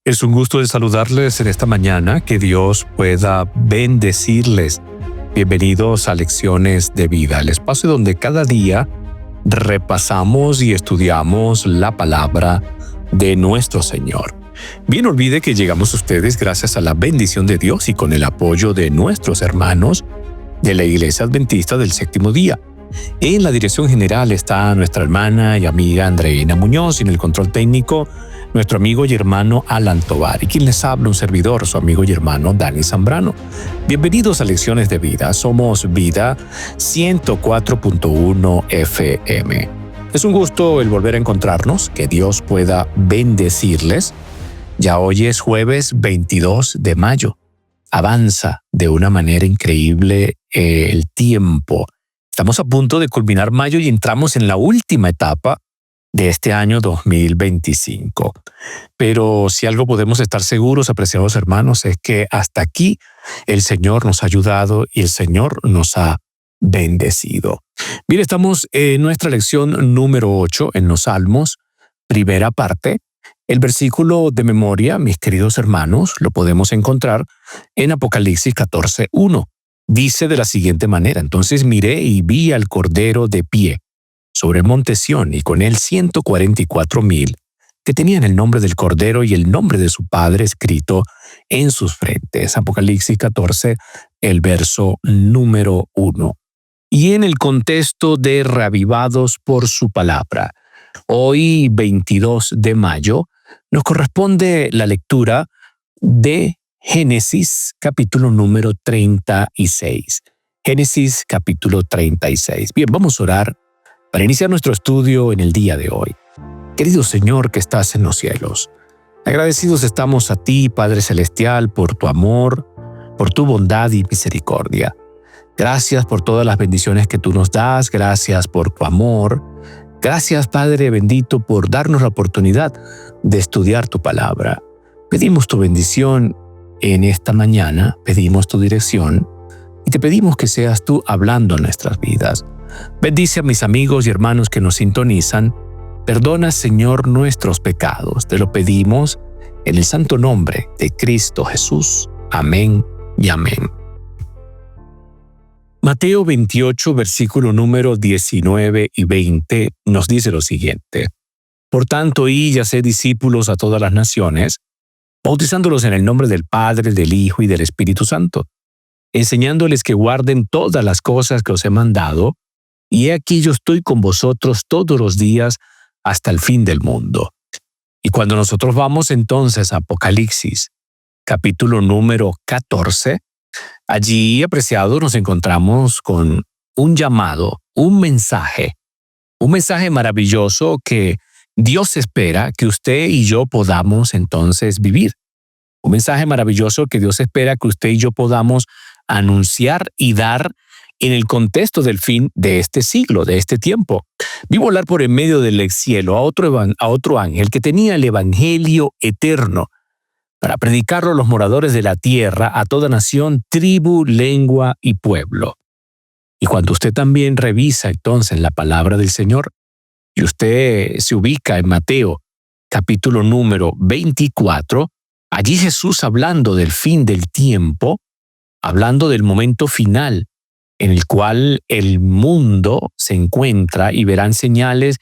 Es un gusto de saludarles en esta mañana, que Dios pueda bendecirles. Bienvenidos a Lecciones de Vida, el espacio donde cada día repasamos y estudiamos la palabra de nuestro Señor. Bien, no olvide que llegamos a ustedes gracias a la bendición de Dios y con el apoyo de nuestros hermanos de la Iglesia Adventista del Séptimo Día. En la dirección general está nuestra hermana y amiga Andreina Muñoz, y en el control técnico nuestro amigo y hermano Alan Tovar, y quien les habla, un servidor, su amigo y hermano Dani Zambrano. Bienvenidos a Lecciones de Vida. Somos Vida 104.1 FM. Es un gusto el volver a encontrarnos, que Dios pueda bendecirles. Ya hoy es jueves 22 de mayo. Avanza de una manera increíble el tiempo. Estamos a punto de culminar mayo y entramos en la última etapa de este año 2025. Pero si algo podemos estar seguros, apreciados hermanos, es que hasta aquí el Señor nos ha ayudado y el Señor nos ha bendecido. Bien, estamos en nuestra lección número 8 en los Salmos, primera parte. El versículo de memoria, mis queridos hermanos, lo podemos encontrar en Apocalipsis 14:1. Dice de la siguiente manera: entonces miré y vi al Cordero de pie sobre el monte Sión, y con él 144,000 que tenían el nombre del Cordero y el nombre de su Padre escrito en sus frentes. Apocalipsis 14, el verso número 1. Y en el contexto de reavivados por su palabra, hoy 22 de mayo, nos corresponde la lectura de Génesis capítulo número 36. Génesis capítulo 36. Bien, vamos a orar para iniciar nuestro estudio en el día de hoy. Querido Señor que estás en los cielos, agradecidos estamos a ti, Padre Celestial, por tu amor, por tu bondad y misericordia. Gracias por todas las bendiciones que tú nos das, gracias por tu amor. Gracias, Padre bendito, por darnos la oportunidad de estudiar tu palabra. Pedimos tu bendición en esta mañana, pedimos tu dirección y te pedimos que seas tú hablando en nuestras vidas. Bendice a mis amigos y hermanos que nos sintonizan. Perdona, Señor, nuestros pecados. Te lo pedimos en el santo nombre de Cristo Jesús. Amén y amén. Mateo 28, versículo número 19 y 20, nos dice lo siguiente: por tanto, id y haced discípulos a todas las naciones, bautizándolos en el nombre del Padre, del Hijo y del Espíritu Santo, enseñándoles que guarden todas las cosas que os he mandado, y he aquí yo estoy con vosotros todos los días hasta el fin del mundo. Y cuando nosotros vamos entonces a Apocalipsis, capítulo número 14, allí, apreciados, nos encontramos con un llamado, un mensaje maravilloso que Dios espera que usted y yo podamos entonces vivir. Un mensaje maravilloso que Dios espera que usted y yo podamos anunciar y dar en el contexto del fin de este siglo, de este tiempo. Vi volar por en medio del cielo a otro ángel que tenía el evangelio eterno para predicarlo a los moradores de la tierra, a toda nación, tribu, lengua y pueblo. Y cuando usted también revisa entonces la palabra del Señor, y usted se ubica en Mateo, capítulo número 24, allí Jesús, hablando del fin del tiempo, hablando del momento final en el cual el mundo se encuentra, y verán señales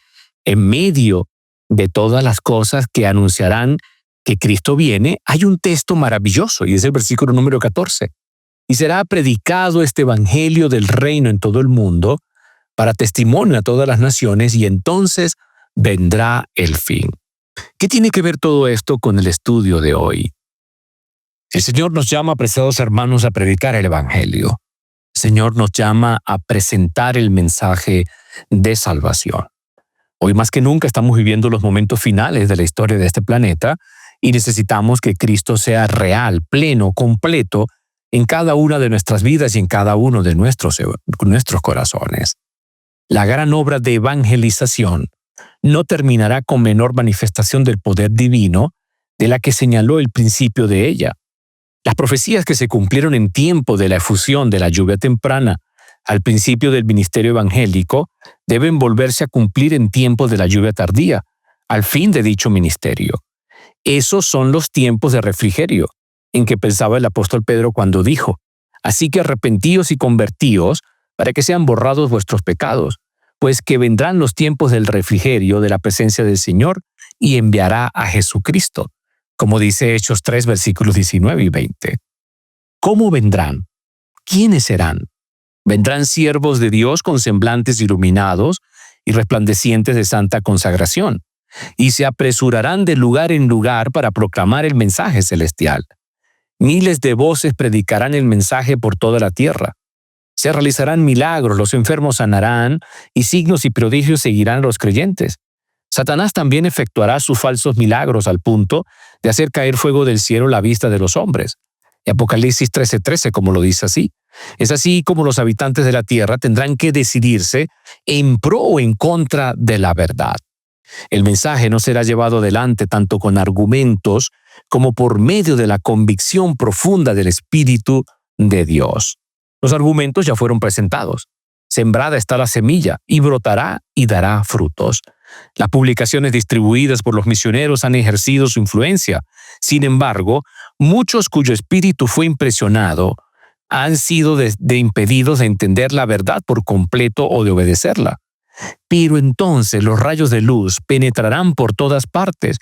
en medio de todas las cosas que anunciarán que Cristo viene. Hay un texto maravilloso, y es el versículo número 14. Y será predicado este evangelio del reino en todo el mundo para testimonio a todas las naciones, y entonces vendrá el fin. ¿Qué tiene que ver todo esto con el estudio de hoy? El Señor nos llama, apreciados hermanos, a predicar el evangelio. El Señor nos llama a presentar el mensaje de salvación. Hoy más que nunca estamos viviendo los momentos finales de la historia de este planeta, y necesitamos que Cristo sea real, pleno, completo en cada una de nuestras vidas y en cada uno de nuestros corazones. La gran obra de evangelización no terminará con menor manifestación del poder divino de la que señaló el principio de ella. Las profecías que se cumplieron en tiempo de la efusión de la lluvia temprana al principio del ministerio evangélico deben volverse a cumplir en tiempo de la lluvia tardía, al fin de dicho ministerio. Esos son los tiempos de refrigerio en que pensaba el apóstol Pedro cuando dijo: así que arrepentíos y convertíos para que sean borrados vuestros pecados, pues que vendrán los tiempos del refrigerio de la presencia del Señor y enviará a Jesucristo, como dice Hechos 3, versículos 19 y 20. ¿Cómo vendrán? ¿Quiénes serán? Vendrán siervos de Dios con semblantes iluminados y resplandecientes de santa consagración, y se apresurarán de lugar en lugar para proclamar el mensaje celestial. Miles de voces predicarán el mensaje por toda la tierra. Se realizarán milagros, los enfermos sanarán, y signos y prodigios seguirán a los creyentes. Satanás también efectuará sus falsos milagros al punto de hacer caer fuego del cielo a la vista de los hombres. Y Apocalipsis 13:13, como lo dice así. Es así como los habitantes de la tierra tendrán que decidirse en pro o en contra de la verdad. El mensaje no será llevado adelante tanto con argumentos como por medio de la convicción profunda del Espíritu de Dios. Los argumentos ya fueron presentados. Sembrada está la semilla y brotará y dará frutos. Las publicaciones distribuidas por los misioneros han ejercido su influencia. Sin embargo, muchos cuyo espíritu fue impresionado han sido impedidos de entender la verdad por completo o de obedecerla. Pero entonces los rayos de luz penetrarán por todas partes.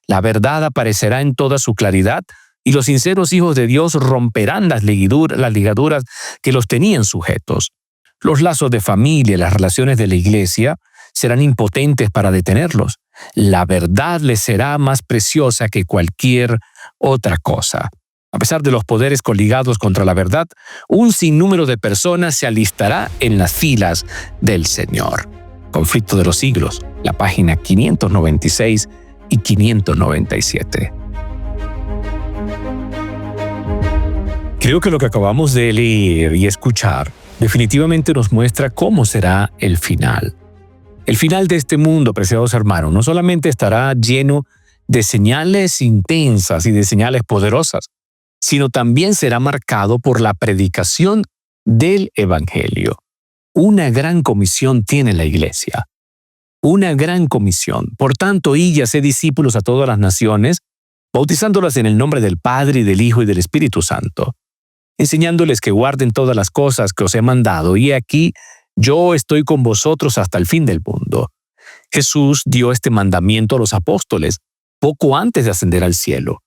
La verdad aparecerá en toda su claridad y los sinceros hijos de Dios romperán las ligaduras que los tenían sujetos. Los lazos de familia y las relaciones de la iglesia serán impotentes para detenerlos. La verdad les será más preciosa que cualquier otra cosa. A pesar de los poderes coligados contra la verdad, un sinnúmero de personas se alistará en las filas del Señor. Conflicto de los siglos, la página 596 y 597. Creo que lo que acabamos de leer y escuchar definitivamente nos muestra cómo será el final. El final de este mundo, preciados hermanos, no solamente estará lleno de señales intensas y de señales poderosas, sino también será marcado por la predicación del Evangelio. Una gran comisión tiene la Iglesia. Una gran comisión. Por tanto, id y haced discípulos a todas las naciones, bautizándolas en el nombre del Padre, y del Hijo y del Espíritu Santo, enseñándoles que guarden todas las cosas que os he mandado, y aquí yo estoy con vosotros hasta el fin del mundo. Jesús dio este mandamiento a los apóstoles poco antes de ascender al cielo,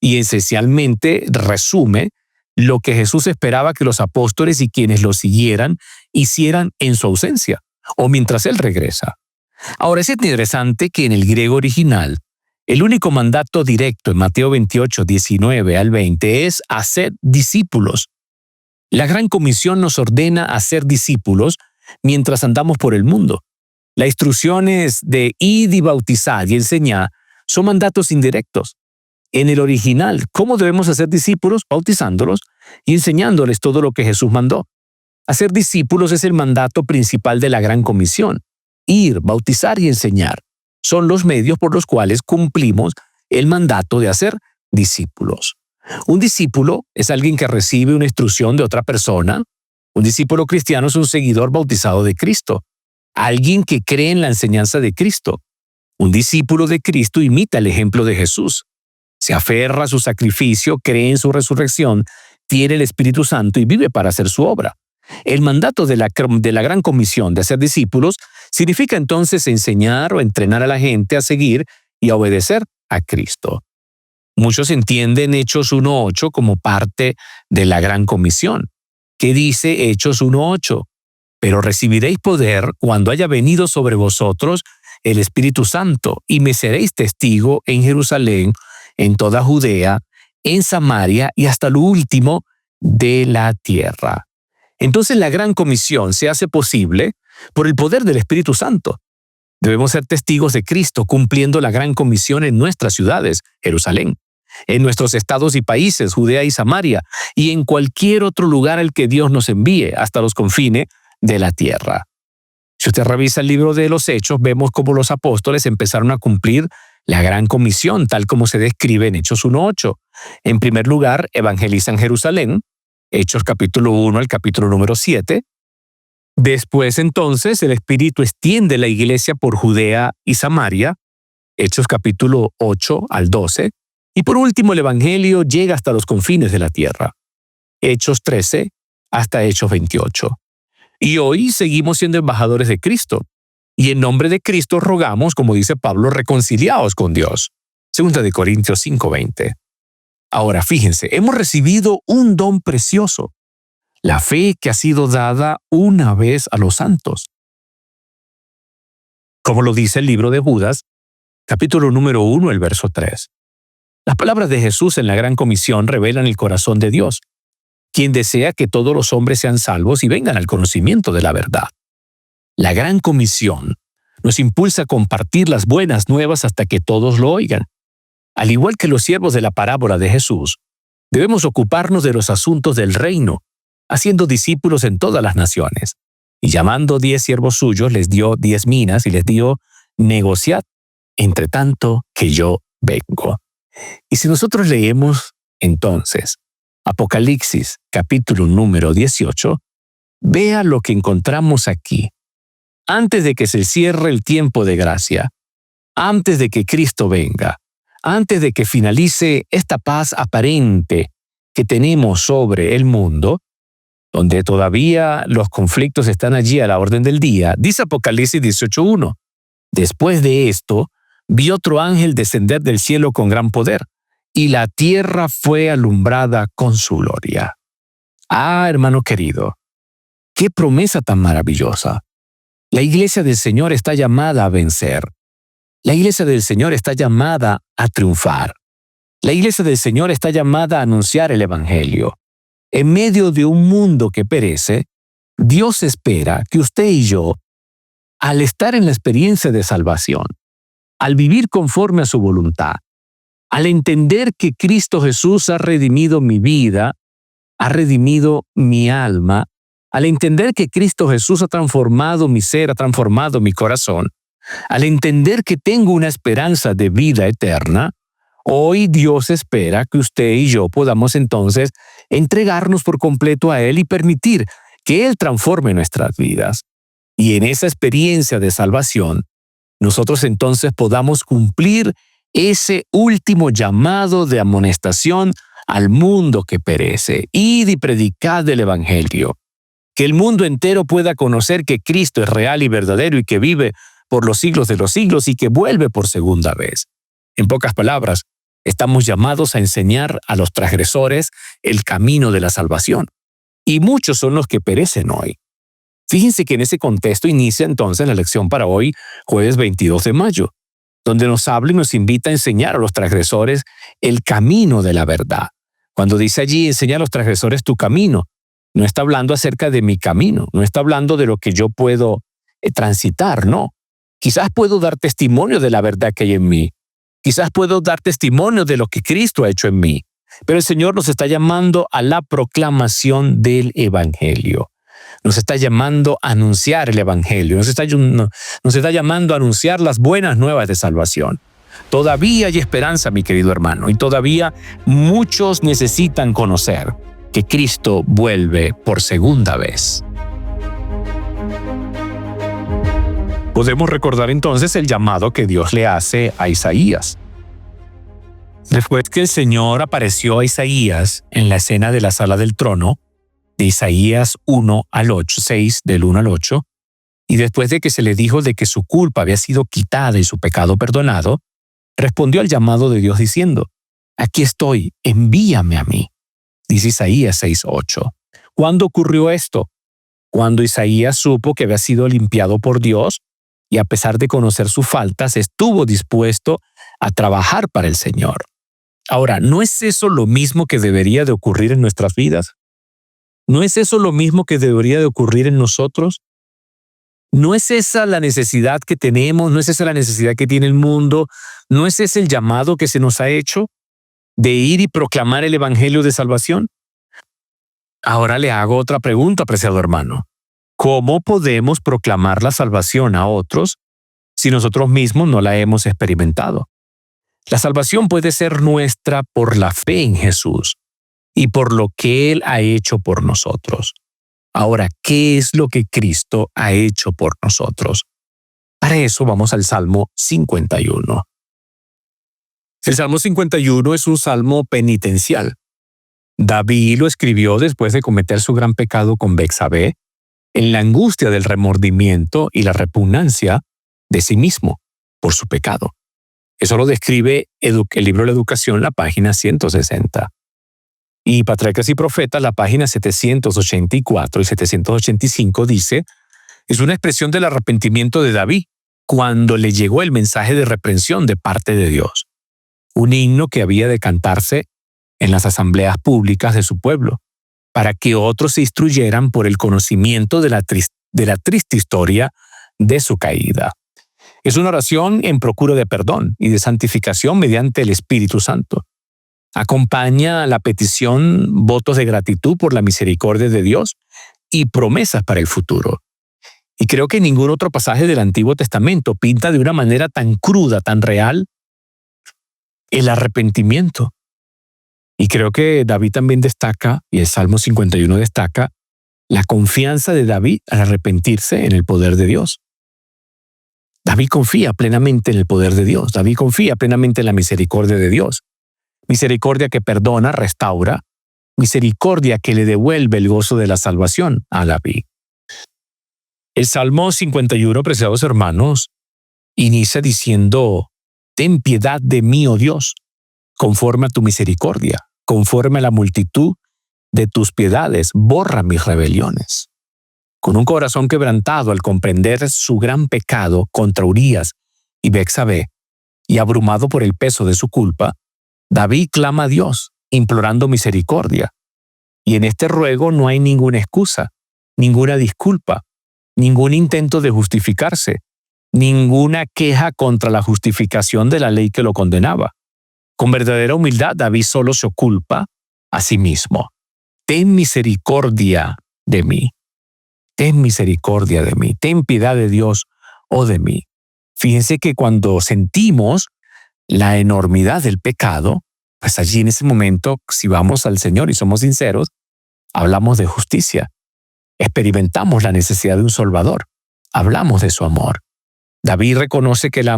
y esencialmente resume lo que Jesús esperaba que los apóstoles y quienes lo siguieran hicieran en su ausencia o mientras Él regresa. Ahora es interesante que en el griego original, el único mandato directo en Mateo 28, 19 al 20 es hacer discípulos. La Gran Comisión nos ordena hacer discípulos mientras andamos por el mundo. Las instrucciones de id y bautizar y enseñar son mandatos indirectos. En el original, ¿cómo debemos hacer discípulos? Bautizándolos y enseñándoles todo lo que Jesús mandó. Hacer discípulos es el mandato principal de la Gran Comisión. Ir, bautizar y enseñar son los medios por los cuales cumplimos el mandato de hacer discípulos. Un discípulo es alguien que recibe una instrucción de otra persona. Un discípulo cristiano es un seguidor bautizado de Cristo, alguien que cree en la enseñanza de Cristo. Un discípulo de Cristo imita el ejemplo de Jesús. Se aferra a su sacrificio, cree en su resurrección, tiene el Espíritu Santo y vive para hacer su obra. El mandato de la Gran Comisión de hacer discípulos significa entonces enseñar o entrenar a la gente a seguir y a obedecer a Cristo. Muchos entienden Hechos 1:8 como parte de la Gran Comisión. ¿Qué dice Hechos 1:8? Pero recibiréis poder cuando haya venido sobre vosotros el Espíritu Santo, y me seréis testigo en Jerusalén, en toda Judea, en Samaria y hasta lo último de la tierra. Entonces la Gran Comisión se hace posible por el poder del Espíritu Santo. Debemos ser testigos de Cristo cumpliendo la Gran Comisión en nuestras ciudades, Jerusalén, en nuestros estados y países, Judea y Samaria, y en cualquier otro lugar al que Dios nos envíe, hasta los confines de la tierra. Si usted revisa el libro de los Hechos, vemos cómo los apóstoles empezaron a cumplir la Gran Comisión, tal como se describe en Hechos 1:8. En primer lugar, evangelizan Jerusalén, Hechos capítulo 1 al capítulo número 7. Después, entonces, el Espíritu extiende la iglesia por Judea y Samaria, Hechos capítulo 8 al 12. Y por último, el Evangelio llega hasta los confines de la tierra. Hechos 13 hasta Hechos 28. Y hoy seguimos siendo embajadores de Cristo. Y en nombre de Cristo rogamos, como dice Pablo, reconciliaos con Dios. 2 de Corintios 5:20. Ahora fíjense, hemos recibido un don precioso, la fe que ha sido dada una vez a los santos. Como lo dice el libro de Judas, capítulo número 1, el verso 3. Las palabras de Jesús en la Gran Comisión revelan el corazón de Dios, quien desea que todos los hombres sean salvos y vengan al conocimiento de la verdad. La Gran Comisión nos impulsa a compartir las buenas nuevas hasta que todos lo oigan. Al igual que los siervos de la parábola de Jesús, debemos ocuparnos de los asuntos del reino, haciendo discípulos en todas las naciones. Y llamando 10 siervos suyos, les dio 10 minas y les dio: negociad, entre tanto que yo vengo. Y si nosotros leemos, entonces, Apocalipsis, capítulo número 18, vea lo que encontramos aquí. Antes de que se cierre el tiempo de gracia, antes de que Cristo venga, antes de que finalice esta paz aparente que tenemos sobre el mundo, donde todavía los conflictos están allí a la orden del día, dice Apocalipsis 18:1. Después de esto, vi otro ángel descender del cielo con gran poder, y la tierra fue alumbrada con su gloria. Ah, hermano querido, qué promesa tan maravillosa. La iglesia del Señor está llamada a vencer. La iglesia del Señor está llamada a triunfar. La iglesia del Señor está llamada a anunciar el Evangelio. En medio de un mundo que perece, Dios espera que usted y yo, al estar en la experiencia de salvación, al vivir conforme a su voluntad, al entender que Cristo Jesús ha redimido mi vida, ha redimido mi alma, al entender que Cristo Jesús ha transformado mi ser, ha transformado mi corazón, al entender que tengo una esperanza de vida eterna, hoy Dios espera que usted y yo podamos entonces entregarnos por completo a Él y permitir que Él transforme nuestras vidas. Y en esa experiencia de salvación, nosotros entonces podamos cumplir ese último llamado de amonestación al mundo que perece. Id y predicad el Evangelio. Que el mundo entero pueda conocer que Cristo es real y verdadero y que vive por los siglos de los siglos y que vuelve por segunda vez. En pocas palabras, estamos llamados a enseñar a los transgresores el camino de la salvación. Y muchos son los que perecen hoy. Fíjense que en ese contexto inicia entonces la lección para hoy, jueves 22 de mayo, donde nos habla y nos invita a enseñar a los transgresores el camino de la verdad. Cuando dice allí, enseña a los transgresores tu camino, no está hablando acerca de mi camino, no está hablando de lo que yo puedo transitar, no. Quizás puedo dar testimonio de la verdad que hay en mí. Quizás puedo dar testimonio de lo que Cristo ha hecho en mí. Pero el Señor nos está llamando a la proclamación del Evangelio. Nos está llamando a anunciar el Evangelio. Nos está llamando a anunciar las buenas nuevas de salvación. Todavía hay esperanza, mi querido hermano, y todavía muchos necesitan conocer que Cristo vuelve por segunda vez. Podemos recordar entonces el llamado que Dios le hace a Isaías. Después que el Señor apareció a Isaías en la escena de la sala del trono, de Isaías 1 al 8, 6 del 1 al 8, y después de que se le dijo de que su culpa había sido quitada y su pecado perdonado, respondió al llamado de Dios diciendo: aquí estoy, envíame a mí. Dice Isaías 6, 8. ¿Cuándo ocurrió esto? Cuando Isaías supo que había sido limpiado por Dios y a pesar de conocer sus faltas, estuvo dispuesto a trabajar para el Señor. Ahora, ¿no es eso lo mismo que debería de ocurrir en nuestras vidas? ¿No es eso lo mismo que debería de ocurrir en nosotros? ¿No es esa la necesidad que tenemos? ¿No es esa la necesidad que tiene el mundo? ¿No es ese el llamado que se nos ha hecho de ir y proclamar el Evangelio de salvación? Ahora le hago otra pregunta, apreciado hermano. ¿Cómo podemos proclamar la salvación a otros si nosotros mismos no la hemos experimentado? La salvación puede ser nuestra por la fe en Jesús y por lo que Él ha hecho por nosotros. Ahora, ¿qué es lo que Cristo ha hecho por nosotros? Para eso vamos al Salmo 51. El Salmo 51 es un salmo penitencial. David lo escribió después de cometer su gran pecado con Betsabé, en la angustia del remordimiento y la repugnancia de sí mismo por su pecado. Eso lo describe el libro de la Educación, la página 160. Y Patriarcas y Profetas, la página 784 y 785 dice, es una expresión del arrepentimiento de David cuando le llegó el mensaje de reprensión de parte de Dios. Un himno que había de cantarse en las asambleas públicas de su pueblo, para que otros se instruyeran por el conocimiento de la triste historia de su caída. Es una oración en procura de perdón y de santificación mediante el Espíritu Santo. Acompaña a la petición votos de gratitud por la misericordia de Dios y promesas para el futuro. Y creo que ningún otro pasaje del Antiguo Testamento pinta de una manera tan cruda, tan real, el arrepentimiento. Y creo que David también destaca, y el Salmo 51 destaca, la confianza de David al arrepentirse en el poder de Dios. David confía plenamente en el poder de Dios. David confía plenamente en la misericordia de Dios. Misericordia que perdona, restaura. Misericordia que le devuelve el gozo de la salvación a David. El Salmo 51, preciados hermanos, inicia diciendo, ten piedad de mí, oh Dios, conforme a tu misericordia, conforme a la multitud de tus piedades, borra mis rebeliones. Con un corazón quebrantado al comprender su gran pecado contra Urías y Betsabé, y abrumado por el peso de su culpa, David clama a Dios, implorando misericordia. Y en este ruego no hay ninguna excusa, ninguna disculpa, ningún intento de justificarse, ninguna queja contra la justificación de la ley que lo condenaba. Con verdadera humildad, David solo se culpa a sí mismo. Ten misericordia de mí. Ten misericordia de mí. Ten piedad de Dios o de mí. Fíjense que cuando sentimos la enormidad del pecado, pues allí en ese momento, si vamos al Señor y somos sinceros, hablamos de justicia. Experimentamos la necesidad de un Salvador. Hablamos de su amor. David reconoce que la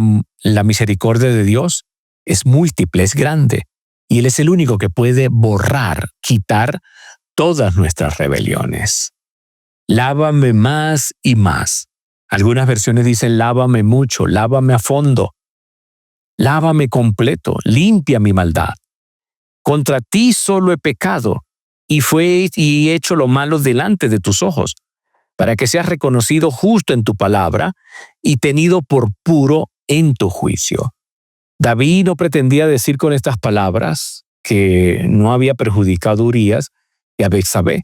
misericordia de Dios es múltiple, es grande, y Él es el único que puede borrar, quitar todas nuestras rebeliones. Lávame más y más. Algunas versiones dicen lávame mucho, lávame a fondo, lávame completo, limpia mi maldad. Contra ti solo he pecado y he hecho lo malo delante de tus ojos, para que seas reconocido justo en tu palabra y tenido por puro en tu juicio. David no pretendía decir con estas palabras que no había perjudicado a Urías y a Betsabé,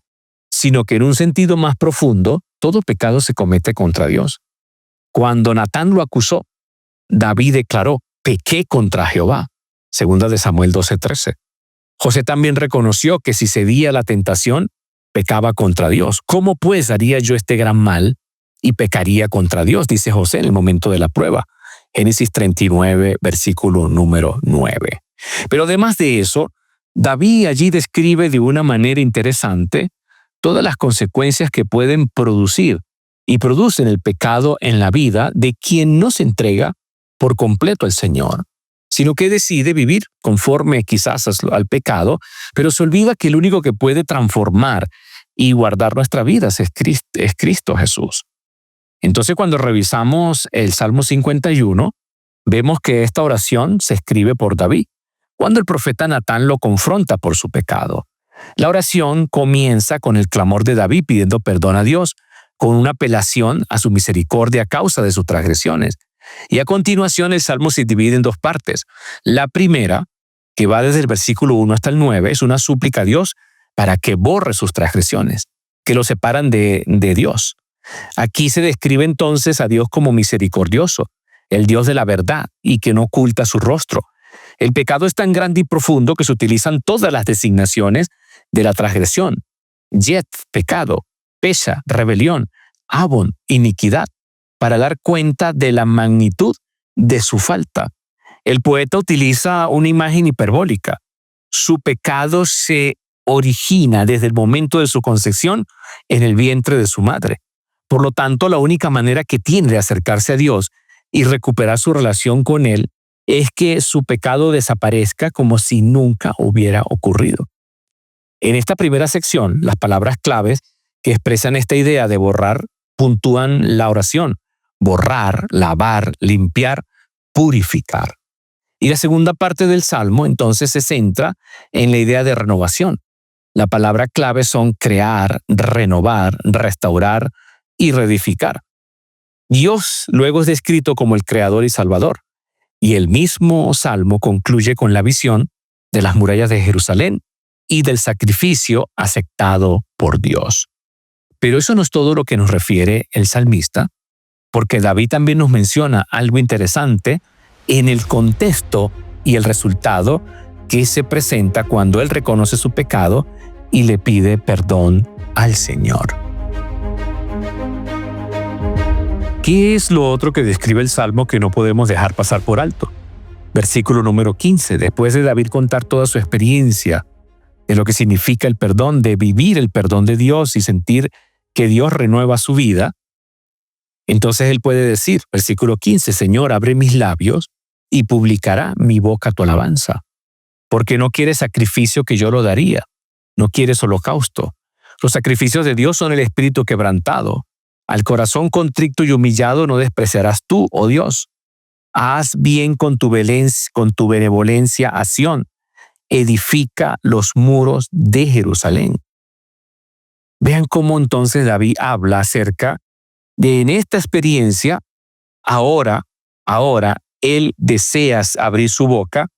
sino que en un sentido más profundo, todo pecado se comete contra Dios. Cuando Natán lo acusó, David declaró, pequé contra Jehová, segunda de Samuel 12:13. José también reconoció que si cedía a la tentación, pecaba contra Dios. ¿Cómo pues haría yo este gran mal y pecaría contra Dios? Dice José en el momento de la prueba. Génesis 39, versículo número 9. Pero además de eso, David allí describe de una manera interesante todas las consecuencias que pueden producir y producen el pecado en la vida de quien no se entrega por completo al Señor, sino que decide vivir conforme quizás al pecado, pero se olvida que el único que puede transformar y guardar nuestra vida es Cristo Jesús. Entonces, cuando revisamos el Salmo 51, vemos que esta oración se escribe por David, cuando el profeta Natán lo confronta por su pecado. La oración comienza con el clamor de David pidiendo perdón a Dios, con una apelación a su misericordia a causa de sus transgresiones. Y a continuación el Salmo se divide en dos partes. La primera, que va desde el versículo 1 hasta el 9, es una súplica a Dios para que borre sus transgresiones, que lo separan de Dios. Aquí se describe entonces a Dios como misericordioso, el Dios de la verdad y que no oculta su rostro. El pecado es tan grande y profundo que se utilizan todas las designaciones de la transgresión. Yet, pecado, pesha, rebelión, abon, iniquidad, para dar cuenta de la magnitud de su falta. El poeta utiliza una imagen hiperbólica. Su pecado se origina desde el momento de su concepción en el vientre de su madre. Por lo tanto, la única manera que tiene de acercarse a Dios y recuperar su relación con Él es que su pecado desaparezca como si nunca hubiera ocurrido. En esta primera sección, las palabras claves que expresan esta idea de borrar puntúan la oración: borrar, lavar, limpiar, purificar. Y la segunda parte del Salmo entonces se centra en la idea de renovación. La palabra clave son crear, renovar, restaurar y reedificar. Dios luego es descrito como el creador y salvador, y el mismo Salmo concluye con la visión de las murallas de Jerusalén y del sacrificio aceptado por Dios. Pero eso no es todo lo que nos refiere el salmista, porque David también nos menciona algo interesante en el contexto y el resultado que se presenta cuando él reconoce su pecado y le pide perdón al Señor. ¿Qué es lo otro que describe el Salmo que no podemos dejar pasar por alto? Versículo número 15. Después de David contar toda su experiencia de lo que significa el perdón, de vivir el perdón de Dios y sentir que Dios renueva su vida, entonces él puede decir, versículo 15, Señor, abre mis labios y publicará mi boca tu alabanza. Porque no quieres sacrificio que yo lo daría, no quieres holocausto. Los sacrificios de Dios son el espíritu quebrantado. Al corazón contrito y humillado no despreciarás tú, oh Dios. Haz bien con tu benevolencia a Sión. Edifica los muros de Jerusalén. Vean cómo entonces David habla acerca de en esta experiencia, ahora, él desea abrir su boca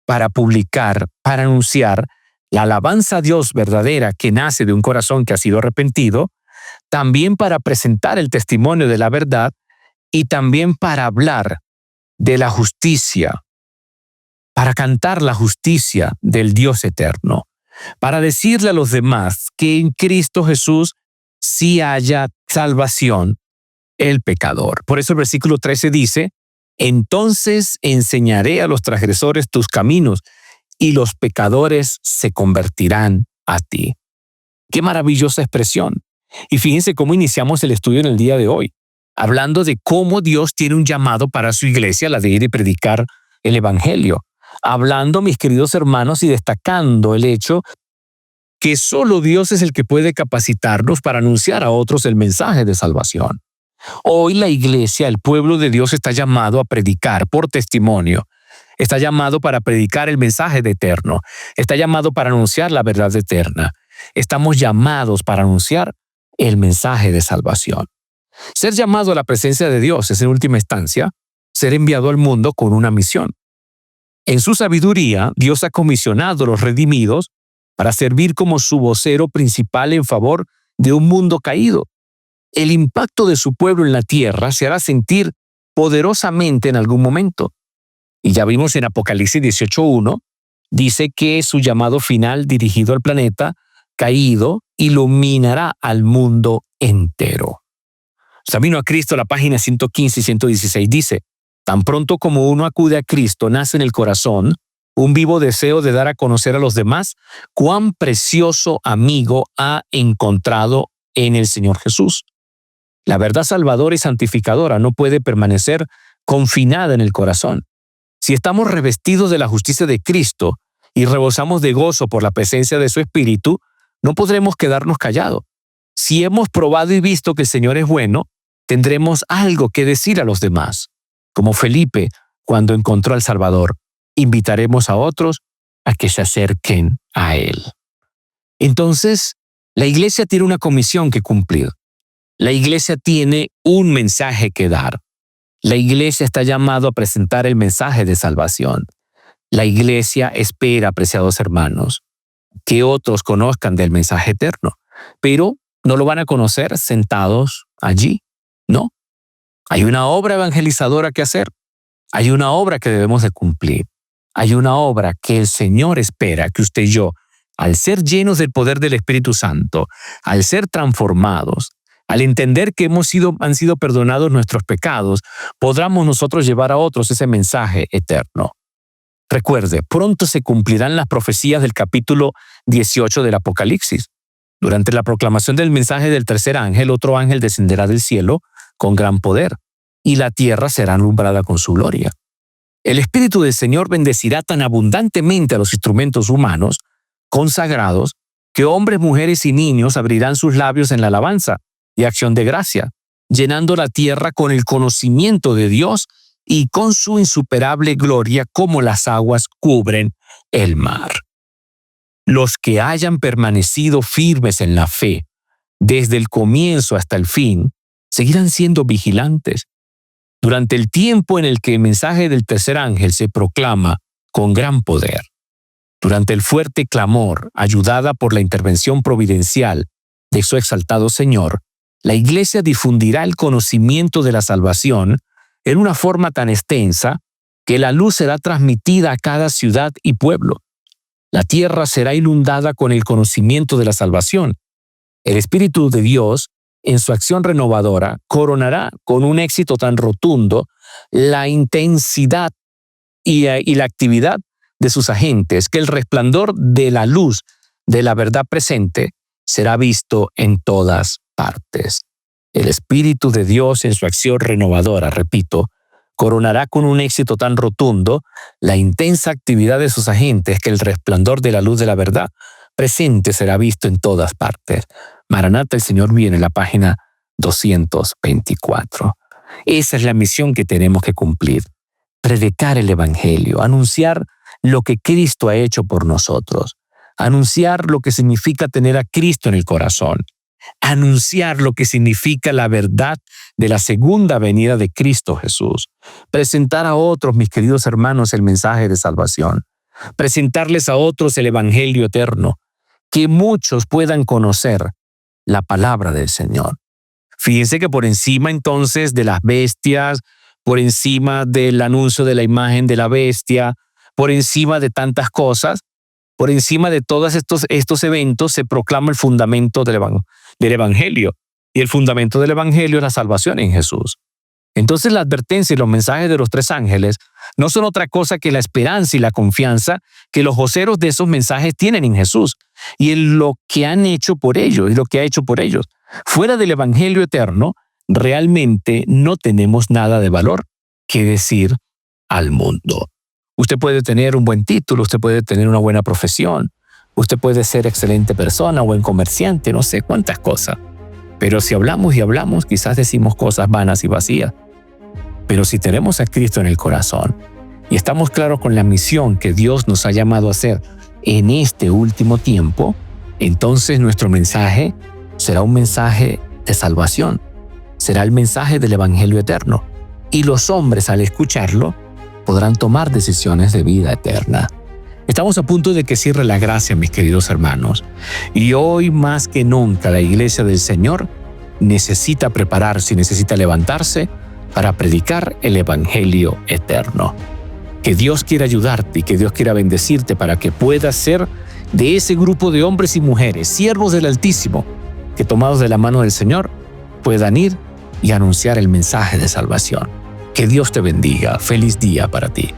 para publicar, para anunciar la alabanza a Dios verdadera que nace de un corazón que ha sido arrepentido, también para presentar el testimonio de la verdad y también para hablar de la justicia, para cantar la justicia del Dios eterno, para decirle a los demás que en Cristo Jesús sí haya salvación el pecador. Por eso el versículo 13 dice, entonces enseñaré a los transgresores tus caminos y los pecadores se convertirán a ti. Qué maravillosa expresión. Y fíjense cómo iniciamos el estudio en el día de hoy, hablando de cómo Dios tiene un llamado para su iglesia, la de ir y predicar el evangelio. Hablando, mis queridos hermanos, y destacando el hecho que solo Dios es el que puede capacitarnos para anunciar a otros el mensaje de salvación. Hoy la iglesia, el pueblo de Dios, está llamado a predicar por testimonio. Está llamado para predicar el mensaje de eterno. Está llamado para anunciar la verdad eterna. Estamos llamados para anunciar el mensaje de salvación. Ser llamado a la presencia de Dios es, en última instancia, ser enviado al mundo con una misión. En su sabiduría, Dios ha comisionado a los redimidos para servir como su vocero principal en favor de un mundo caído. El impacto de su pueblo en la tierra se hará sentir poderosamente en algún momento. Y ya vimos en Apocalipsis 18:1, dice que su llamado final dirigido al planeta caído iluminará al mundo entero. Camino a Cristo, la página 115 y 116 dice, tan pronto como uno acude a Cristo, nace en el corazón un vivo deseo de dar a conocer a los demás cuán precioso amigo ha encontrado en el Señor Jesús. La verdad salvadora y santificadora no puede permanecer confinada en el corazón. Si estamos revestidos de la justicia de Cristo y rebosamos de gozo por la presencia de su Espíritu, no podremos quedarnos callados. Si hemos probado y visto que el Señor es bueno, tendremos algo que decir a los demás. Como Felipe, cuando encontró al Salvador, invitaremos a otros a que se acerquen a Él. Entonces, la iglesia tiene una comisión que cumplir. La iglesia tiene un mensaje que dar. La iglesia está llamada a presentar el mensaje de salvación. La iglesia espera, apreciados hermanos, que otros conozcan del mensaje eterno, pero no lo van a conocer sentados allí, ¿no? Hay una obra evangelizadora que hacer. Hay una obra que debemos de cumplir. Hay una obra que el Señor espera que usted y yo, al ser llenos del poder del Espíritu Santo, al ser transformados, al entender que han sido perdonados nuestros pecados, podamos nosotros llevar a otros ese mensaje eterno. Recuerde, pronto se cumplirán las profecías del capítulo 18 del Apocalipsis. Durante la proclamación del mensaje del tercer ángel, otro ángel descenderá del cielo con gran poder, y la tierra será alumbrada con su gloria. El Espíritu del Señor bendecirá tan abundantemente a los instrumentos humanos, consagrados, que hombres, mujeres y niños abrirán sus labios en la alabanza y acción de gracia, llenando la tierra con el conocimiento de Dios y con su insuperable gloria como las aguas cubren el mar. Los que hayan permanecido firmes en la fe, desde el comienzo hasta el fin, seguirán siendo vigilantes. Durante el tiempo en el que el mensaje del tercer ángel se proclama con gran poder, durante el fuerte clamor, ayudada por la intervención providencial de su exaltado Señor, la Iglesia difundirá el conocimiento de la salvación en una forma tan extensa que la luz será transmitida a cada ciudad y pueblo. La tierra será inundada con el conocimiento de la salvación. El Espíritu de Dios, en su acción renovadora, coronará con un éxito tan rotundo la intensidad y la actividad de sus agentes, que el resplandor de la luz de la verdad presente será visto en todas partes. El Espíritu de Dios, en su acción renovadora, repito, coronará con un éxito tan rotundo la intensa actividad de sus agentes, que el resplandor de la luz de la verdad presente será visto en todas partes. Maranata, el Señor viene, la página 224. Esa es la misión que tenemos que cumplir. Predicar el Evangelio, anunciar lo que Cristo ha hecho por nosotros, anunciar lo que significa tener a Cristo en el corazón, anunciar lo que significa la verdad de la segunda venida de Cristo Jesús, presentar a otros, mis queridos hermanos, el mensaje de salvación, presentarles a otros el Evangelio eterno, que muchos puedan conocer la palabra del Señor. Fíjense que por encima entonces de las bestias, por encima del anuncio de la imagen de la bestia, por encima de tantas cosas, por encima de todos estos eventos se proclama el fundamento del Evangelio. Y el fundamento del Evangelio es la salvación en Jesús. Entonces la advertencia y los mensajes de los tres ángeles no son otra cosa que la esperanza y la confianza que los voceros de esos mensajes tienen en Jesús y en lo que han hecho por ellos y lo que ha hecho por ellos. Fuera del Evangelio eterno, realmente no tenemos nada de valor que decir al mundo. Usted puede tener un buen título, usted puede tener una buena profesión, usted puede ser excelente persona, buen comerciante, no sé cuántas cosas. Pero si hablamos y hablamos, quizás decimos cosas vanas y vacías. Pero si tenemos a Cristo en el corazón y estamos claros con la misión que Dios nos ha llamado a hacer en este último tiempo, entonces nuestro mensaje será un mensaje de salvación, será el mensaje del Evangelio eterno. Y los hombres, al escucharlo, podrán tomar decisiones de vida eterna. Estamos a punto de que cierre la gracia, mis queridos hermanos. Y hoy más que nunca la Iglesia del Señor necesita prepararse y necesita levantarse para predicar el Evangelio eterno. Que Dios quiera ayudarte y que Dios quiera bendecirte para que puedas ser de ese grupo de hombres y mujeres, siervos del Altísimo, que tomados de la mano del Señor puedan ir y anunciar el mensaje de salvación. Que Dios te bendiga. Feliz día para ti.